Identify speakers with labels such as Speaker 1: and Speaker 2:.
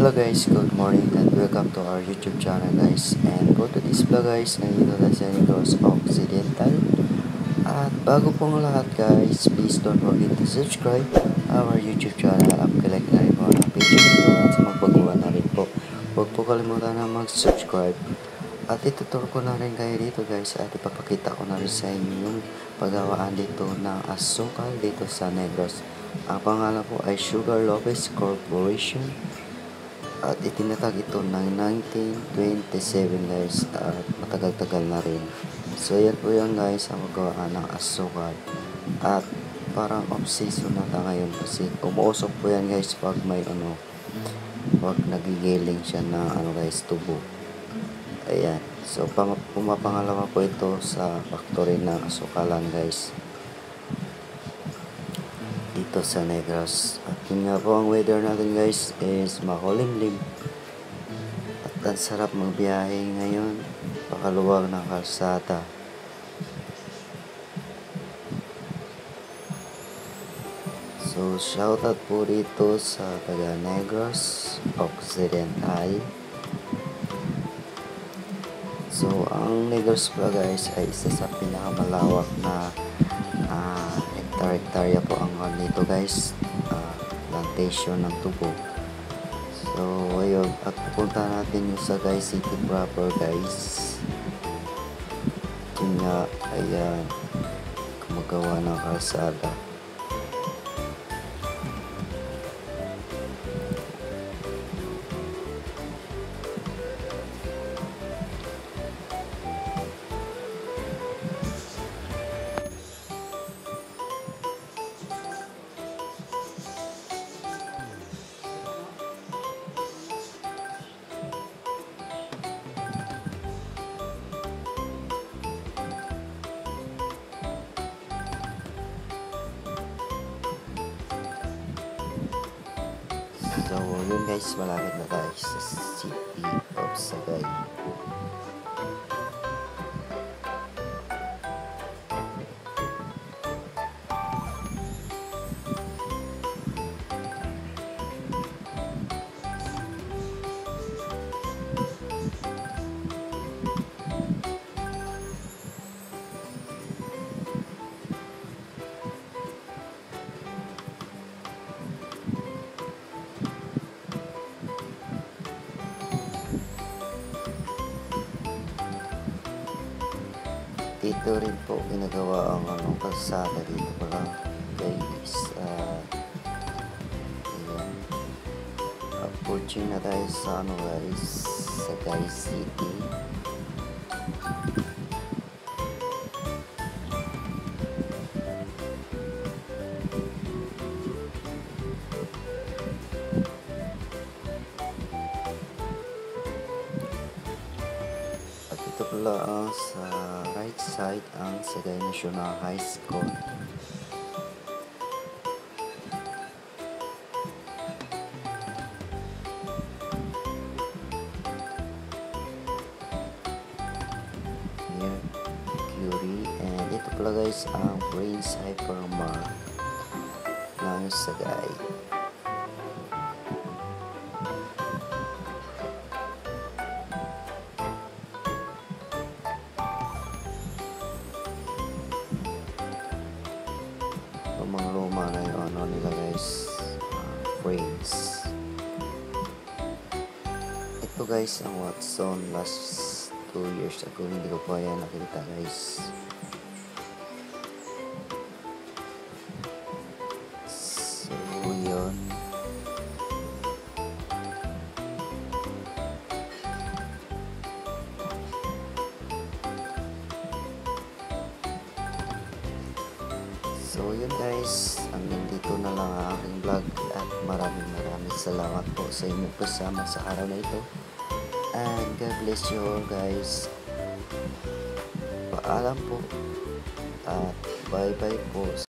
Speaker 1: Hello guys, good morning and welcome to our YouTube channel guys. And for today's vlog guys, nandito tayo sa Negros Occidental. At bago pong lahat guys, please don't forget to subscribe our YouTube channel at like na rin po ang page nito at sa magpagawa na rin po. Huwag po kalimutan na mag-subscribe. At ituturo ko na rin kayo dito guys at ipapakita ko na rin sa inyo yung paggawaan dito ng asukal dito sa Negros. Ang pangalan po ay Sugar Lopez Corporation. At itinatag ito ng 1927 guys at matagal-tagal na rin. So yan po yan guys ang magawaan ng asukal. At parang off-season na ta ngayon kasi umuusok po yan guys pag may pag nagigiling siya na guys tubo. Ayan. So pumapangalawa po ito sa factory ng asukalan guys dito sa Negros. At yun nga po ang weather natin guys is makulimlim at ang sarap magbiyahe ngayon, pakaluwag ng kalsada. So shoutout po dito sa taga Negros Occidental. So ang Negros pala guys ay isa sa pinakamalawak na hektarya po ang nito guys, plantation ng tubo. So ayun, at pupunta natin yung sa guys city proper guys. Yun nga, ayan, gumagawa ng kalsada. So yun guys, malapit na tayo sa City of Sagay. Dito rin po ginagawa ang kalsada dito pala guys. Ayan, approaching na tayo sa guys, Sagay City. At ito pala sa right side ang Sagay National High School. Here, Curie. And ito pala guys ang Prince Hypermart ng Sagay. Mga luma na yung nila guys, frames. Ito guys ang Watson last 2 years ago, hindi ko pa yan nakita guys. So yun, so yun guys, hanggang dito na lang ang aking vlog at maraming salamat po sa inyong kasama sa araw na ito. And God bless you all guys. Paalam po at bye bye po.